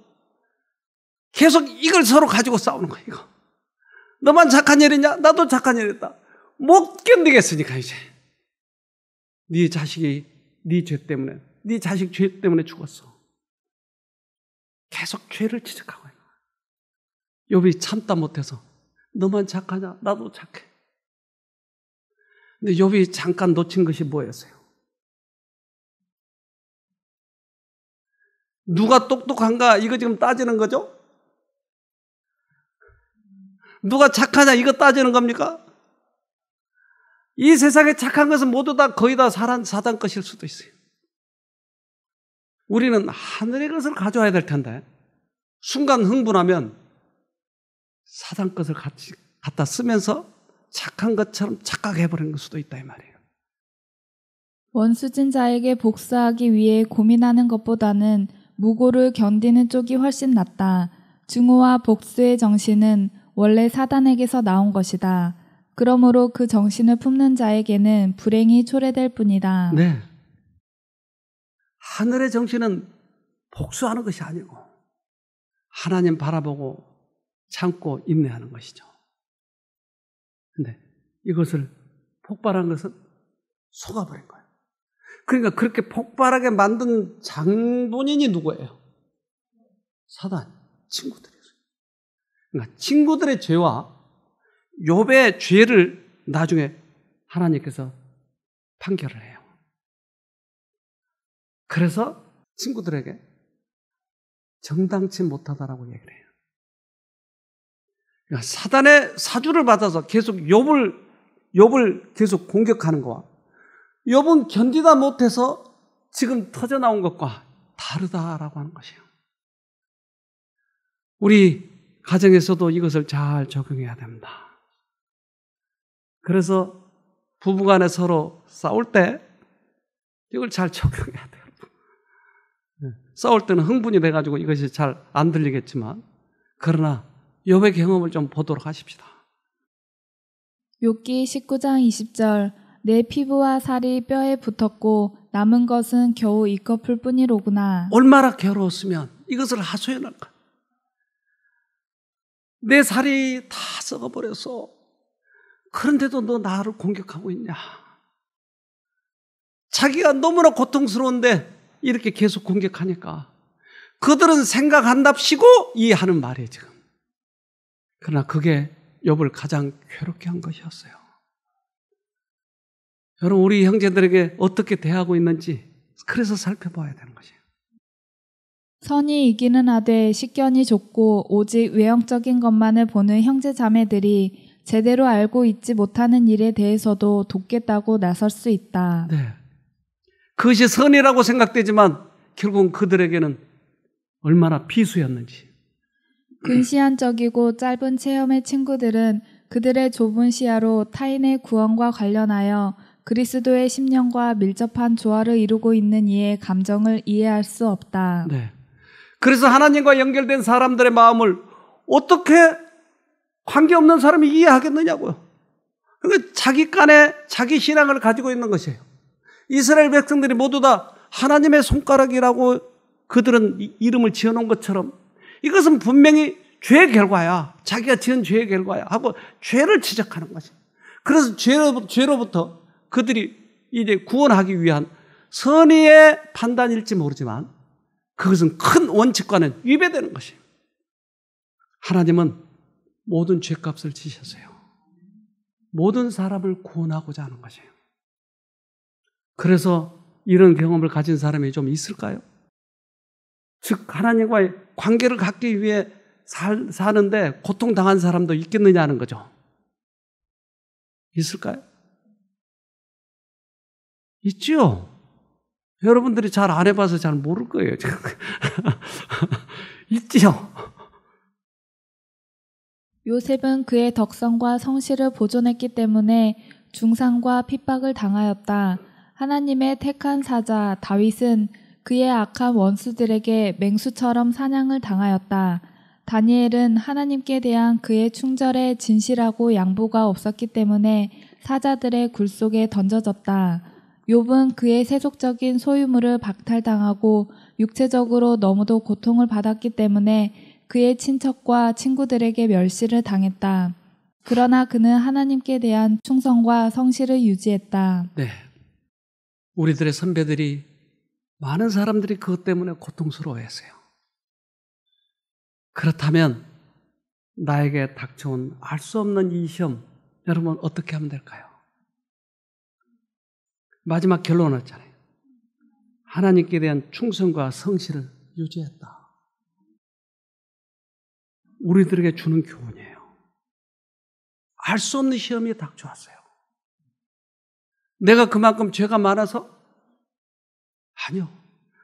계속 이걸 서로 가지고 싸우는 거예요. 이거. 너만 착한 일이냐? 나도 착한 일이다. 못 견디겠으니까 이제. 네 자식이 네 죄 때문에, 네 자식 죄 때문에 죽었어. 계속 죄를 지적하고 있는 거예요. 욥이 참다 못해서 너만 착하냐? 나도 착해. 근데 욥이 잠깐 놓친 것이 뭐였어요? 누가 똑똑한가? 이거 지금 따지는 거죠? 누가 착하냐? 이거 따지는 겁니까? 이 세상에 착한 것은 모두 다 거의 다 사단 것일 수도 있어요. 우리는 하늘의 것을 가져와야 될 텐데 순간 흥분하면 사단 것을 갖다 쓰면서 착한 것처럼 착각해버리는 수도 있다 이 말이에요. 원수진 자에게 복수하기 위해 고민하는 것보다는 무고를 견디는 쪽이 훨씬 낫다. 증오와 복수의 정신은 원래 사단에게서 나온 것이다. 그러므로 그 정신을 품는 자에게는 불행이 초래될 뿐이다. 네. 하늘의 정신은 복수하는 것이 아니고 하나님 바라보고 참고 인내하는 것이죠. 근데 이것을 폭발한 것은 속아버린 거예요. 그러니까 그렇게 폭발하게 만든 장본인이 누구예요? 사단, 친구들이었어요. 그러니까 친구들의 죄와 욥의 죄를 나중에 하나님께서 판결을 해요. 그래서 친구들에게 정당치 못하다라고 얘기를 해요. 그러니까 사단의 사주를 받아서 계속 욥을 계속 공격하는 거와 욥은 견디다 못해서 지금 터져나온 것과 다르다라고 하는 것이에요. 우리 가정에서도 이것을 잘 적용해야 됩니다. 그래서 부부간에 서로 싸울 때 이걸 잘 적용해야 돼요. 싸울 때는 흥분이 돼가지고 이것이 잘 안 들리겠지만 그러나 욥의 경험을 좀 보도록 하십시다. 욥기 19장 20절 내 피부와 살이 뼈에 붙었고 남은 것은 겨우 이꺼풀 뿐이로구나. 얼마나 괴로웠으면 이것을 하소연할까. 내 살이 다 썩어버려서 그런데도 너 나를 공격하고 있냐. 자기가 너무나 고통스러운데 이렇게 계속 공격하니까 그들은 생각한답시고 이해하는 말이에요 지금. 그러나 그게 욥을 가장 괴롭게 한 것이었어요. 여러분 우리 형제들에게 어떻게 대하고 있는지 그래서 살펴봐야 되는 것이에요. 선이 이기는 하되 식견이 좁고 오직 외형적인 것만을 보는 형제 자매들이 제대로 알고 있지 못하는 일에 대해서도 돕겠다고 나설 수 있다. 네. 그것이 선이라고 생각되지만 결국은 그들에게는 얼마나 비수였는지. 근시안적이고 짧은 체험의 친구들은 그들의 좁은 시야로 타인의 구원과 관련하여 그리스도의 심령과 밀접한 조화를 이루고 있는 이의 감정을 이해할 수 없다. 네. 그래서 하나님과 연결된 사람들의 마음을 어떻게 관계없는 사람이 이해하겠느냐고요. 그러니까 자기 깐에 자기 신앙을 가지고 있는 것이에요. 이스라엘 백성들이 모두 다 하나님의 손가락이라고 그들은 이름을 지어놓은 것처럼 이것은 분명히 죄의 결과야. 자기가 지은 죄의 결과야 하고 죄를 지적하는 것이에요. 그래서 죄로부터 그들이 이제 구원하기 위한 선의의 판단일지 모르지만 그것은 큰 원칙과는 위배되는 것이에요. 하나님은 모든 죄값을 지셨어요. 모든 사람을 구원하고자 하는 것이에요. 그래서 이런 경험을 가진 사람이 좀 있을까요? 즉 하나님과의 관계를 갖기 위해 사는데 고통당한 사람도 있겠느냐 하는 거죠. 있을까요? 있죠. 여러분들이 잘 안 해봐서 잘 모를 거예요. 있지요. 요셉은 그의 덕성과 성실을 보존했기 때문에 중상과 핍박을 당하였다. 하나님의 택한 사자 다윗은 그의 악한 원수들에게 맹수처럼 사냥을 당하였다. 다니엘은 하나님께 대한 그의 충절에 진실하고 양보가 없었기 때문에 사자들의 굴 속에 던져졌다. 욥은 그의 세속적인 소유물을 박탈당하고 육체적으로 너무도 고통을 받았기 때문에 그의 친척과 친구들에게 멸시를 당했다. 그러나 그는 하나님께 대한 충성과 성실을 유지했다. 네. 우리들의 선배들이 많은 사람들이 그것 때문에 고통스러워했어요. 그렇다면 나에게 닥쳐온 알 수 없는 이 시험, 여러분 어떻게 하면 될까요? 마지막 결론을 했잖아요. 하나님께 대한 충성과 성실을 유지했다. 우리들에게 주는 교훈이에요. 알 수 없는 시험이 닥쳐왔어요. 내가 그만큼 죄가 많아서? 아니요.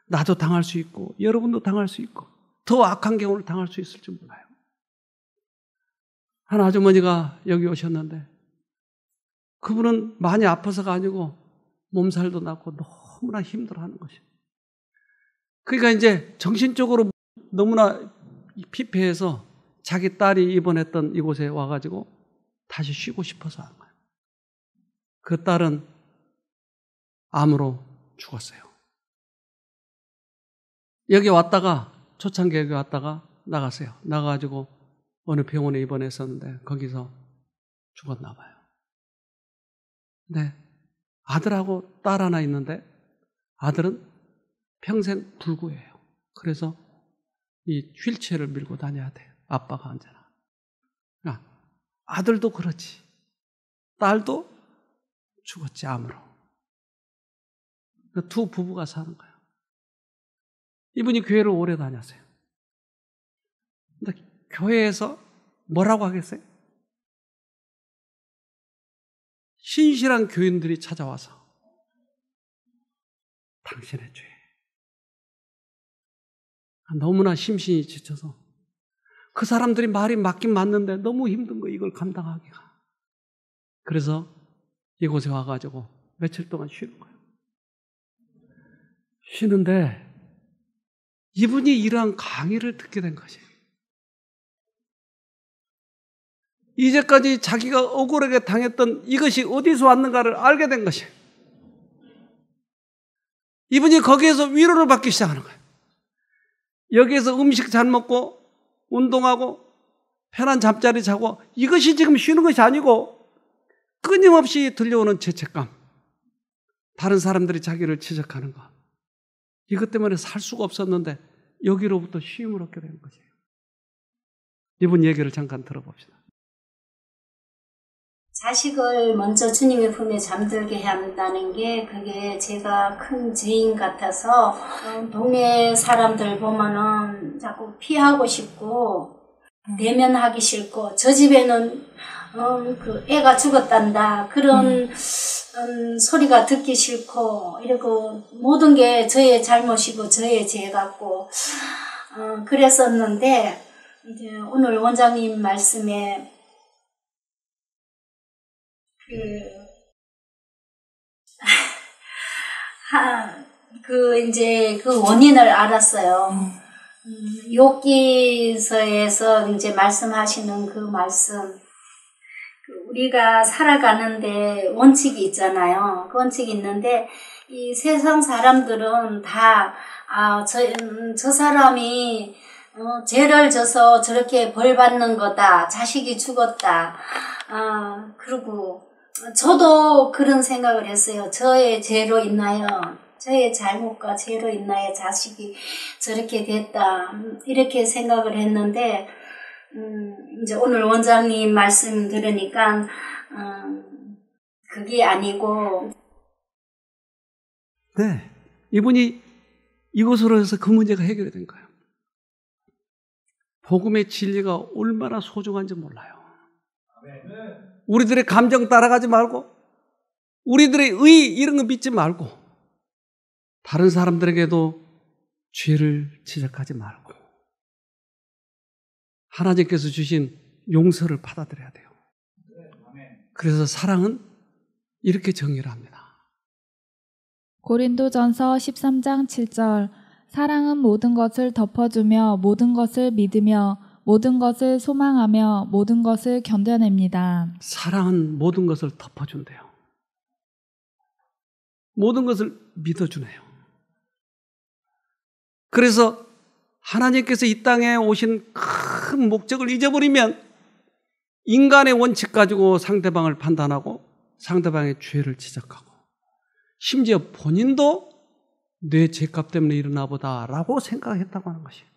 나도 당할 수 있고 여러분도 당할 수 있고 더 악한 경우를 당할 수 있을지 몰라요. 한 아주머니가 여기 오셨는데 그분은 많이 아파서가 아니고 몸살도 났고 너무나 힘들어하는 것이에요. 그러니까 이제 정신적으로 너무나 피폐해서 자기 딸이 입원했던 이곳에 와가지고 다시 쉬고 싶어서 하는 거예요. 그 딸은 암으로 죽었어요. 여기 왔다가 초창기 여기 왔다가 나갔어요. 나가가지고 어느 병원에 입원했었는데 거기서 죽었나 봐요. 네, 아들하고 딸 하나 있는데 아들은 평생 불구예요. 그래서 이 휠체어를 밀고 다녀야 돼요. 아빠가 언제나. 아들도 그렇지. 딸도 죽었지, 암으로. 두 부부가 사는 거예요. 이분이 교회를 오래 다녔어요. 근데 교회에서 뭐라고 하겠어요? 신실한 교인들이 찾아와서 당신의 죄. 너무나 심신이 지쳐서 그 사람들이 말이 맞긴 맞는데 너무 힘든 거 이걸 감당하기가. 그래서 이곳에 와가지고 며칠 동안 쉬는 거예요. 쉬는데 이분이 이러한 강의를 듣게 된 것이에요. 이제까지 자기가 억울하게 당했던 이것이 어디서 왔는가를 알게 된 것이에요. 이분이 거기에서 위로를 받기 시작하는 거예요. 여기에서 음식 잘 먹고 운동하고 편한 잠자리 자고 이것이 지금 쉬는 것이 아니고 끊임없이 들려오는 죄책감, 다른 사람들이 자기를 지적하는 것, 이것 때문에 살 수가 없었는데 여기로부터 쉼을 얻게 되는 것이에요. 이분 얘기를 잠깐 들어봅시다. 자식을 먼저 주님의 품에 잠들게 한다는 게 그게 제가 큰 죄인 같아서 동네 사람들 보면은 자꾸 피하고 싶고 대면하기 싫고 저 집에는 그 애가 죽었단다 그런 소리가 듣기 싫고 이러고 모든 게 저의 잘못이고 저의 죄 같고 그랬었는데 이제 오늘 원장님 말씀에 이제 그 원인을 알았어요. 욥기서에서 이제 말씀하시는 그 말씀, 우리가 살아가는데 원칙이 있잖아요. 그 원칙이 있는데 이 세상 사람들은 다 저 사람이 죄를 져서 저렇게 벌 받는 거다. 자식이 죽었다. 그리고 저도 그런 생각을 했어요. 저의 죄로 인하여, 저의 잘못과 죄로 인하여 자식이 저렇게 됐다. 이렇게 생각을 했는데, 이제 오늘 원장님 말씀 들으니까, 그게 아니고. 네. 이분이 이곳으로 해서 그 문제가 해결이 된 거예요. 복음의 진리가 얼마나 소중한지 몰라요. 우리들의 감정 따라가지 말고 우리들의 의 이런 거 믿지 말고 다른 사람들에게도 죄를 지적하지 말고 하나님께서 주신 용서를 받아들여야 돼요. 그래서 사랑은 이렇게 정의를 합니다. 고린도전서 13장 7절 사랑은 모든 것을 덮어주며 모든 것을 믿으며 모든 것을 소망하며 모든 것을 견뎌냅니다. 사랑은 모든 것을 덮어준대요. 모든 것을 믿어주네요. 그래서 하나님께서 이 땅에 오신 큰 목적을 잊어버리면 인간의 원칙 가지고 상대방을 판단하고 상대방의 죄를 지적하고 심지어 본인도 내 죄값 때문에 일어나 보다라고 생각했다고 하는 것이에요.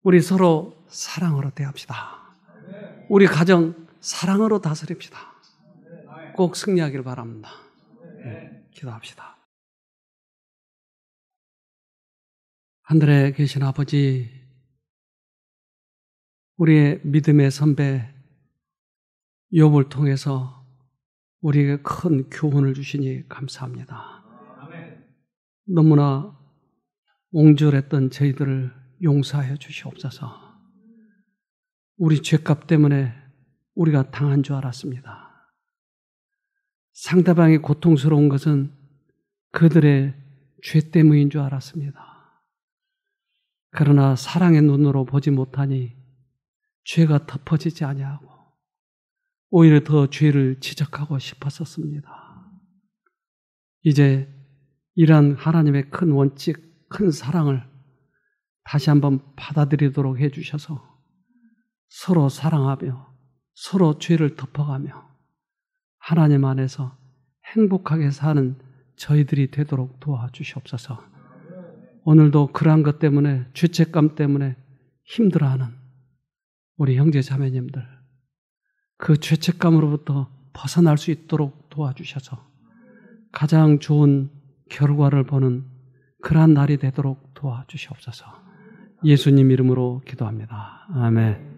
우리 서로 사랑으로 대합시다. 우리 가정 사랑으로 다스립시다. 꼭 승리하기를 바랍니다. 네, 기도합시다. 하늘에 계신 아버지, 우리의 믿음의 선배 욥을 통해서 우리에게 큰 교훈을 주시니 감사합니다. 너무나 옹졸했던 저희들을 용서하여 주시옵소서. 우리 죄값 때문에 우리가 당한 줄 알았습니다. 상대방이 고통스러운 것은 그들의 죄 때문인 줄 알았습니다. 그러나 사랑의 눈으로 보지 못하니 죄가 덮어지지 아니하고 오히려 더 죄를 지적하고 싶었었습니다. 이제 이러한 하나님의 큰 원칙, 큰 사랑을 다시 한번 받아들이도록 해주셔서 서로 사랑하며 서로 죄를 덮어가며 하나님 안에서 행복하게 사는 저희들이 되도록 도와주시옵소서. 오늘도 그러한 것 때문에 죄책감 때문에 힘들어하는 우리 형제 자매님들 그 죄책감으로부터 벗어날 수 있도록 도와주셔서 가장 좋은 결과를 보는 그러한 날이 되도록 도와주시옵소서. 예수님 이름으로 기도합니다. 아멘.